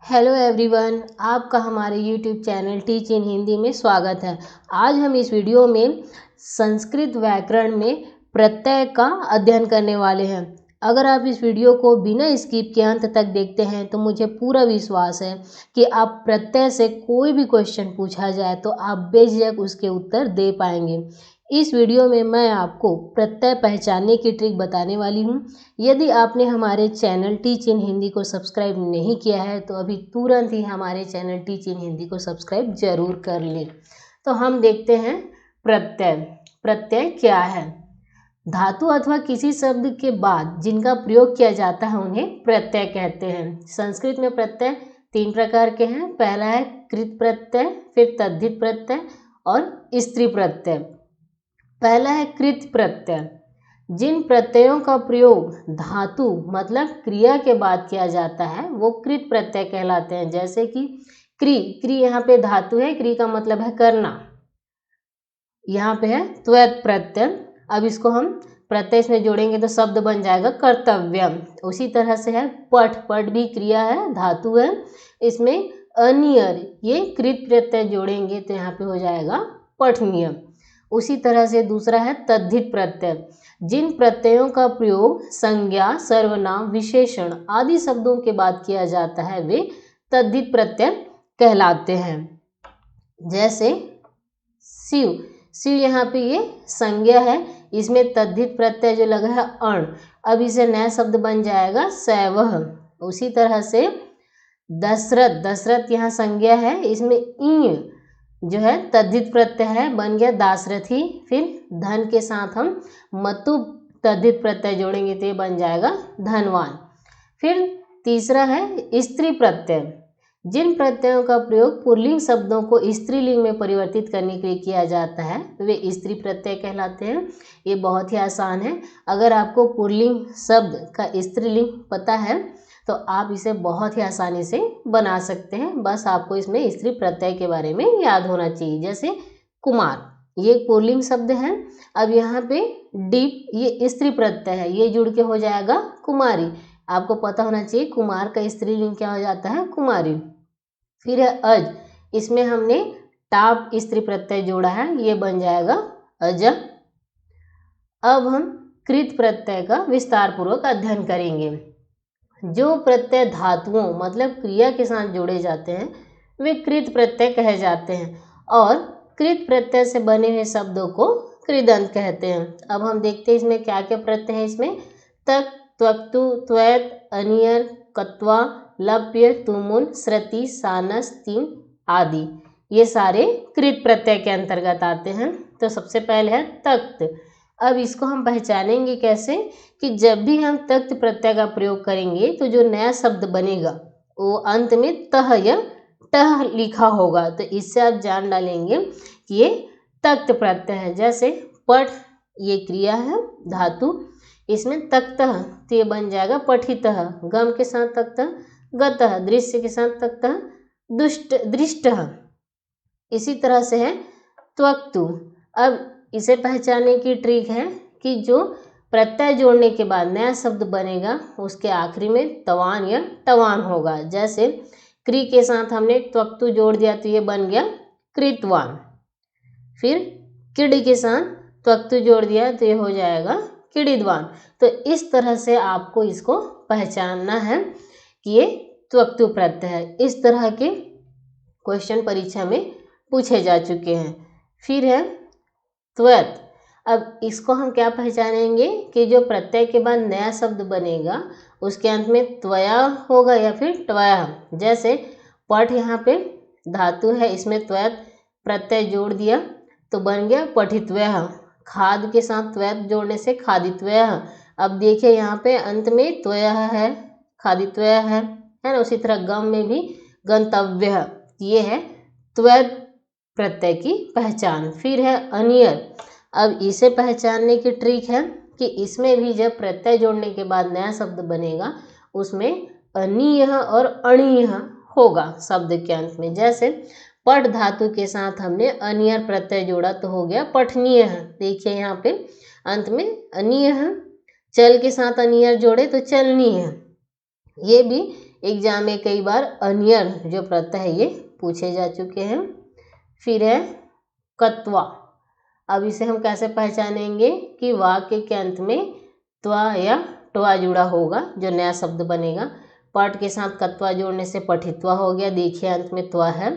Hello everyone, आपका हमारे YouTube channel teach in Hindi में स्वागत है। आज हम इस वीडियो में संस्कृत व्याकरण में प्रत्यय का अध्ययन करने वाले हैं। अगर आप इस वीडियो को बिना स्किप के अंत तक देखते हैं तो मुझे पूरा विश्वास है कि आप प्रत्यय से कोई भी क्वेश्चन पूछा जाए तो आप बेझिझक उसके उत्तर दे पाएंगे। इस वीडियो में मैं आपको प्रत्यय पहचानने की ट्रिक बताने वाली हूँ। यदि आपने हमारे चैनल टीच इन हिंदी को सब्सक्राइब नहीं किया है तो अभी तुरंत ही हमारे चैनल टीच इन हिंदी को सब्सक्राइब जरूर कर लें। तो हम देखते हैं प्रत्यय। प्रत्यय क्या है? धातु अथवा किसी शब्द के बाद जिनका प्रयोग किया जाता है उन्हें प्रत्यय कहते हैं। संस्कृत में प्रत्यय 3 प्रकार के हैं। पहला है कृत प्रत्यय, फिर तद्धित प्रत्यय और स्त्री प्रत्यय। पहला है कृत प्रत्यय। जिन प्रत्ययों का प्रयोग धातु मतलब क्रिया के बाद किया जाता है वो कृत प्रत्यय कहलाते हैं। जैसे कि क्री यहाँ पे धातु है, क्री का मतलब है करना। यहाँ पे है त्वयत प्रत्यय। अब इसको हम प्रत्यय में जोड़ेंगे तो शब्द बन जाएगा कर्तव्यम। उसी तरह से है पठ, पठ भी क्रिया है, धातु है। इसमें अनियर, ये कृत प्रत्यय जोड़ेंगे तो यहाँ पे हो जाएगा पठनीय। उसी तरह से दूसरा है तद्धित प्रत्यय। जिन प्रत्ययों का प्रयोग संज्ञा, सर्वनाम, विशेषण आदि शब्दों के बाद किया जाता है वे तद्धित प्रत्यय कहलाते हैं। जैसे शिव, शिव यहाँ पे ये संज्ञा है, इसमें तद्धित प्रत्यय जो लगा है अण, अब इसे नया शब्द बन जाएगा सैवह। उसी तरह से दशरथ, दशरथ यहाँ संज्ञा है, इसमें ईं जो है तद्धित प्रत्यय है, बन गया दाशरथी। फिर धन के साथ हम मतु तद्धित प्रत्यय जोड़ेंगे तो ये बन जाएगा धनवान। फिर तीसरा है स्त्री प्रत्यय। जिन प्रत्ययों का प्रयोग पुल्लिंग शब्दों को स्त्रीलिंग में परिवर्तित करने के लिए किया जाता है वे स्त्री प्रत्यय कहलाते हैं। ये बहुत ही आसान है। अगर आपको पुल्लिंग शब्द का स्त्रीलिंग पता है तो आप इसे बहुत ही आसानी से बना सकते हैं। बस आपको इसमें स्त्री प्रत्यय के बारे में याद होना चाहिए। जैसे कुमार, ये पुल्लिंग शब्द है। अब यहाँ पे डीप, ये स्त्री प्रत्यय है, ये जुड़ के हो जाएगा कुमारी। आपको पता होना चाहिए कुमार का स्त्रीलिंग क्या हो जाता है, कुमारी। फिर है अज, इसमें हमने टाप स्त्री प्रत्यय जोड़ा है, ये बन जाएगा अज। अब हम कृत प्रत्यय का विस्तार पूर्वक अध्ययन करेंगे। जो प्रत्यय धातुओं मतलब क्रिया के साथ जोड़े जाते हैं वे कृत प्रत्यय कहे जाते हैं और कृत प्रत्यय से बने हुए शब्दों को कृदंत कहते हैं। अब हम देखते हैं इसमें क्या क्या प्रत्यय है। इसमें तक, त्वक्तु, त्वयत, अनियर, कत्वा, लप्य, तुमुल, श्रुति, सानस, तिम आदि ये सारे कृत प्रत्यय के अंतर्गत आते हैं। तो सबसे पहले है तक्त। अब इसको हम पहचानेंगे कैसे कि जब भी हम तक्त प्रत्यय का प्रयोग करेंगे तो जो नया शब्द बनेगा वो अंत में तह या टह लिखा होगा, तो इससे आप जान डालेंगे कि ये तक्त प्रत्यय है। जैसे पठ, ये क्रिया है धातु, इसमें तक्तः तो ये बन जाएगा पठितः। गम के साथ तक्तः, गतः, दृश्य के साथ तक्तः, दुष्ट दृष्टः। इसी तरह से है त्वक्तु। अब इसे पहचानने की ट्रिक है कि जो प्रत्यय जोड़ने के बाद नया शब्द बनेगा उसके आखिरी में तवान या टवान होगा। जैसे क्री के साथ हमने त्वक्तु जोड़ दिया तो ये बन गया कृतवान। फिर किड़ के साथ त्वक्तु जोड़ दिया तो ये हो जाएगा किड़िदवान। तो इस तरह से आपको इसको पहचानना है कि ये त्वक्तु प्रत्यय है। इस तरह के क्वेश्चन परीक्षा में पूछे जा चुके हैं। फिर है त्वयत। अब इसको हम क्या पहचानेंगे कि जो प्रत्यय के बाद नया शब्द बनेगा उसके अंत में त्वया होगा या फिर ट्वया। जैसे पठ, यहाँ पे धातु है, इसमें त्वयत प्रत्यय जोड़ दिया तो बन गया पठित्वयः। खाद के साथ त्वयत जोड़ने से खादित्वयः। अब देखिए यहाँ पे अंत में त्वयः है, खादित्वयः है ना। उसी तरह गम में भी गंतव्यः, ये है त्वयत प्रत्यय की पहचान। फिर है अनियर। अब इसे पहचानने की ट्रिक है कि इसमें भी जब प्रत्यय जोड़ने के बाद नया शब्द बनेगा उसमें अनीय और अणीय होगा शब्द के अंत में। जैसे पठ धातु के साथ हमने अनियर प्रत्यय जोड़ा तो हो गया पठनीय। देखिए यहाँ पे अंत में अनीय, चल के साथ अनियर जोड़े तो चलनीय, ये भी एग्जाम में कई बार अनियर जो प्रत्यय है ये पूछे जा चुके हैं। फिर है कत्वा। अब इसे हम कैसे पहचानेंगे कि वाक्य के अंत में त्वा या ट्वा जुड़ा होगा, जो नया शब्द बनेगा। पट के साथ कत्वा जोड़ने से पठित्वा हो गया, देखिए अंत में त्वा है।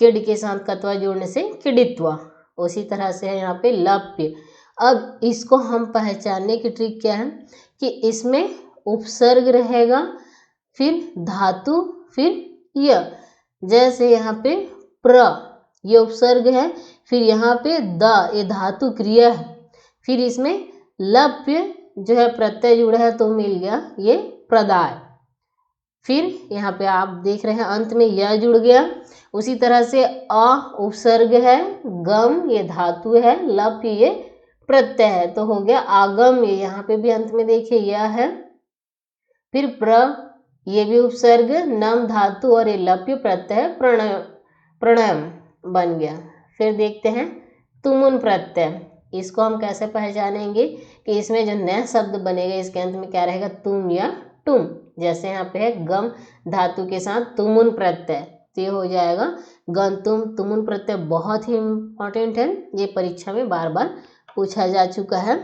किड के साथ कत्वा जोड़ने से किडित्वा। उसी तरह से है यहाँ पे लप्य। अब इसको हम पहचानने की ट्रिक क्या है कि इसमें उपसर्ग रहेगा, फिर धातु, फिर य। जैसे यहाँ पे प्र ये उपसर्ग है, फिर यहाँ पे द ये धातु क्रिया है, फिर इसमें लप्य जो है प्रत्यय जुड़ा है तो मिल गया ये प्रदाय। फिर यहाँ पे आप देख रहे हैं अंत में य जुड़ गया। उसी तरह से अ उपसर्ग है, गम ये धातु है, लप्य ये प्रत्यय है, तो हो गया आगम। ये यहाँ पे भी अंत में देखिए यह है। फिर प्र ये भी उपसर्ग, नम धातु और ये लप्य प्रत्यय प्रणयम बन गया। फिर देखते हैं तुमुन प्रत्यय। इसको हम कैसे पहचानेंगे कि इसमें जो नया शब्द बनेगा इसके अंत में क्या रहेगा, तुम या तुम। जैसे यहाँ पे है गम धातु के साथ तुमुन प्रत्यय, तो ये हो जाएगा गंतुम। तुमुन प्रत्यय बहुत ही इम्पोर्टेंट है, ये परीक्षा में बार बार पूछा जा चुका है।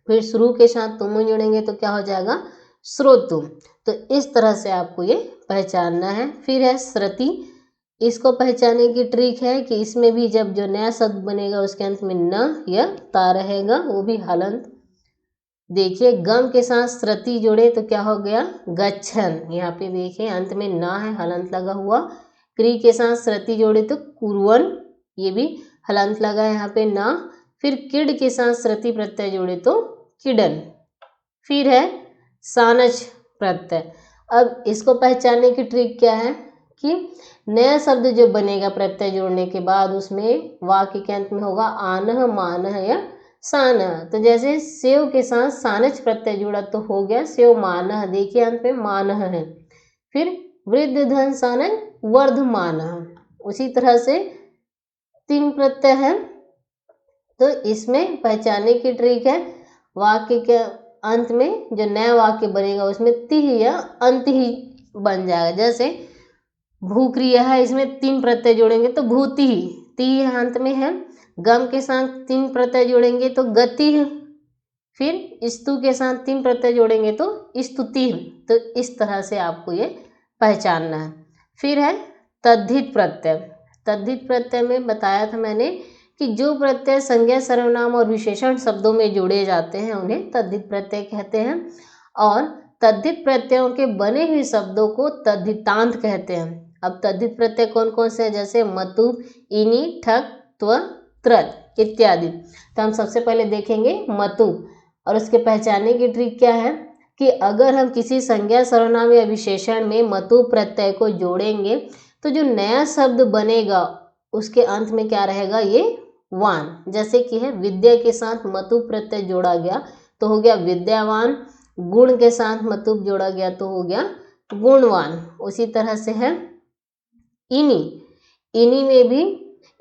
फिर शुरू के साथ तुमुन जोड़ेंगे तो क्या हो जाएगा, श्रोतुम। तो इस तरह से आपको ये पहचानना है। फिर है श्रुति। इसको पहचानने की ट्रिक है कि इसमें भी जब जो नया शब्द बनेगा उसके अंत में न या ता रहेगा, वो भी हलंत। देखिए गम के साथ श्रुति जोड़े तो क्या हो गया, गच्छन। यहाँ पे देखिए अंत में न है, हलंत लगा हुआ। क्री के साथ श्रुति जोड़े तो कुर्वन, ये भी हलंत लगा है यहाँ पे न। फिर किड के साथ श्रुति प्रत्यय जोड़े तो किडन। फिर है सानच प्रत्यय। अब इसको पहचानने की ट्रिक क्या है कि नया शब्द जो बनेगा प्रत्यय जोड़ने के बाद उसमें वाक्य के अंत में होगा आनह, मानह या सानह। तो जैसे सेव के साथ सानच प्रत्यय जुड़ा तो हो गया सेव मानह, देखिए अंत में मानह है। फिर वृद्ध धन सानह वर्धमानह। उसी तरह से तीन प्रत्यय है, तो इसमें पहचानने की ट्रिक है वाक्य के अंत में जो नया वाक्य बनेगा उसमें तिह या अंत ही बन जाएगा। जैसे भूक्रिया है, इसमें तीन प्रत्यय जोड़ेंगे तो भूति, ती अंत में है। गम के साथ तीन प्रत्यय जोड़ेंगे तो गति। फिर स्तु के साथ तीन प्रत्यय जोड़ेंगे तो स्तुति। तो इस तरह से आपको ये पहचानना है। फिर है तद्धित प्रत्यय। तद्धित प्रत्यय में बताया था मैंने कि जो प्रत्यय संज्ञा, सर्वनाम और विशेषण शब्दों में जोड़े जाते हैं उन्हें तद्धित प्रत्यय कहते हैं। और तद्धित प्रत्ययों के बने हुए शब्दों को तद्धितांत कहते हैं। अब तद्धित प्रत्यय कौन कौन से हैं, जैसे मतु, इनि, ठक, त्व, त्रत इत्यादि। तो हम सबसे पहले देखेंगे मतु। और उसके पहचानने की ट्रिक क्या है कि अगर हम किसी संज्ञा, सर्वनाम या विशेषण में मतु प्रत्यय को जोड़ेंगे तो जो नया शब्द बनेगा उसके अंत में क्या रहेगा, ये वान। जैसे कि है विद्या के साथ मतु प्रत्यय जोड़ा गया तो हो गया विद्यावान। गुण के साथ मतु जोड़ा गया तो हो गया गुणवान। उसी तरह से है इनि। इनि में भी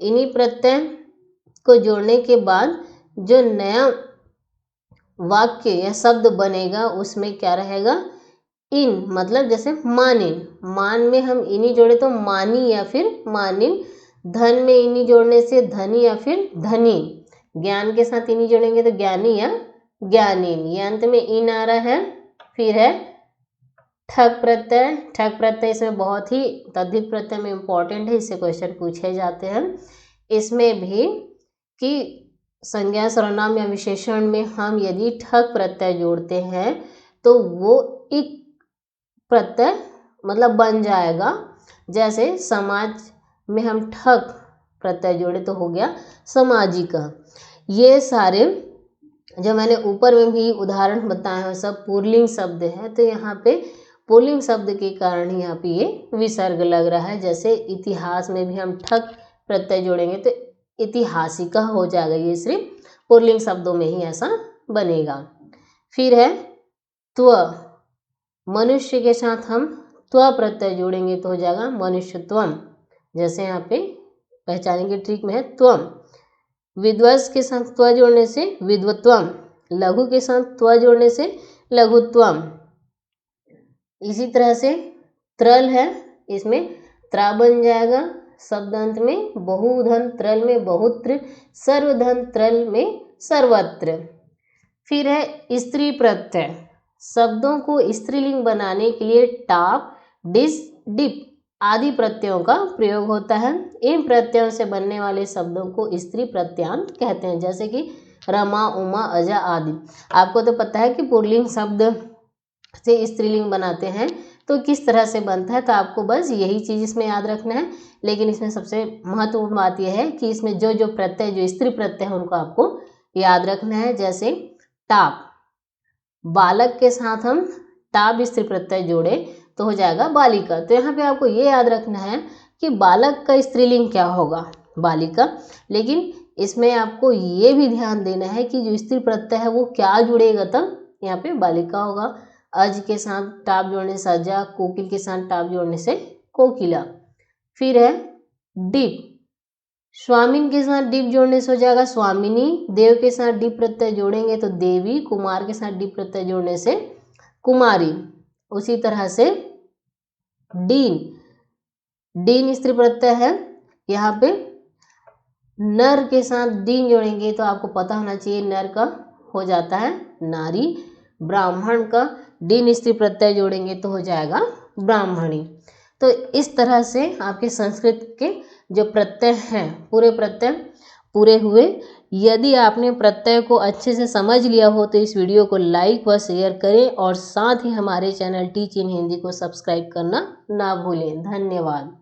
इनि प्रत्यय को जोड़ने के बाद जो नया वाक्य या शब्द बनेगा उसमें क्या रहेगा, इन। मतलब जैसे मानिन, मान में हम इनि जोड़े तो मानी या फिर मानिन। धन में इनि जोड़ने से धनी या फिर धनी। ज्ञान के साथ इनि जोड़ेंगे तो ज्ञानी या ज्ञानीन। ये अंत में इन आ रहा है। फिर है ठक प्रत्यय। ठक प्रत्यय इसमें बहुत ही तद्धित प्रत्यय में इम्पोर्टेंट है, इससे क्वेश्चन पूछे जाते हैं। इसमें भी कि संज्ञा, सर्वनाम या विशेषण में हम यदि ठक प्रत्यय जोड़ते हैं तो वो एक प्रत्यय मतलब बन जाएगा। जैसे समाज में हम ठक प्रत्यय जोड़े तो हो गया सामाजिक। ये सारे जो मैंने ऊपर में भी उदाहरण बताए हैं सब पुल्लिंग शब्द है, तो यहाँ पे पुल्लिंग शब्द के कारण ही यहाँ पे ये विसर्ग लग रहा है। जैसे इतिहास में भी हम ठक प्रत्यय जोड़ेंगे तो ऐतिहासिका हो जाएगा, ये सिर्फ पुल्लिंग शब्दों में ही ऐसा बनेगा। फिर है त्व। मनुष्य के साथ हम त्व प्रत्यय जोड़ेंगे तो हो जाएगा मनुष्यत्वम। जैसे यहाँ पे पहचानेंगे ट्रिक में है त्वम। विद्वस के साथ त्व जोड़ने से विद्वत्वम। लघु के साथ त्व जोड़ने से लघुत्वम। इसी तरह से त्रल है, इसमें त्रा बन जाएगा, शब्दांत में बहुधन, त्रल में बहुत्र, सर्वधन, त्रल में सर्वत्र। फिर है स्त्री प्रत्यय, शब्दों को स्त्रीलिंग बनाने के लिए टाप, डिस, डिप आदि प्रत्ययों का प्रयोग होता है। इन प्रत्ययों से बनने वाले शब्दों को स्त्री प्रत्यांत कहते हैं, जैसे कि रमा, उमा, अजा आदि। आपको तो पता है कि पुल्लिंग शब्द से स्त्रीलिंग बनाते हैं तो किस तरह से बनता है, तो आपको बस यही चीज़ इसमें याद रखना है। लेकिन इसमें सबसे महत्वपूर्ण बात यह है कि इसमें जो जो प्रत्यय, जो स्त्री प्रत्यय है उनको आपको याद रखना है। जैसे टाप, बालक के साथ हम टाप स्त्री प्रत्यय जोड़े तो हो जाएगा बालिका। तो यहाँ पे आपको ये याद रखना है कि बालक का स्त्रीलिंग क्या होगा, बालिका। लेकिन इसमें आपको ये भी ध्यान देना है कि जो स्त्री प्रत्यय है वो क्या जुड़ेगा, तब यहाँ पे बालिका होगा। अज के साथ टाप जोड़ने से अजा, कोकिल के साथ टाप जोड़ने से कोकिला। फिर है डिप, स्वामिन के साथ डिप जोड़ने से हो जाएगा स्वामिनी, देव के साथ डिप प्रत्यय जोड़ेंगे तो देवी, कुमार के साथ डिप प्रत्यय जोड़ने से कुमारी। उसी तरह से डीन, डीन स्त्री प्रत्यय है, यहाँ पे नर के साथ डीन जोड़ेंगे तो आपको पता होना चाहिए नर का हो जाता है नारी, ब्राह्मण का डीन स्त्री प्रत्यय जोड़ेंगे तो हो जाएगा ब्राह्मणी। तो इस तरह से आपके संस्कृत के जो प्रत्यय हैं पूरे प्रत्यय पूरे हुए। यदि आपने प्रत्यय को अच्छे से समझ लिया हो तो इस वीडियो को लाइक व शेयर करें और साथ ही हमारे चैनल टीच इन हिंदी को सब्सक्राइब करना ना भूलें। धन्यवाद।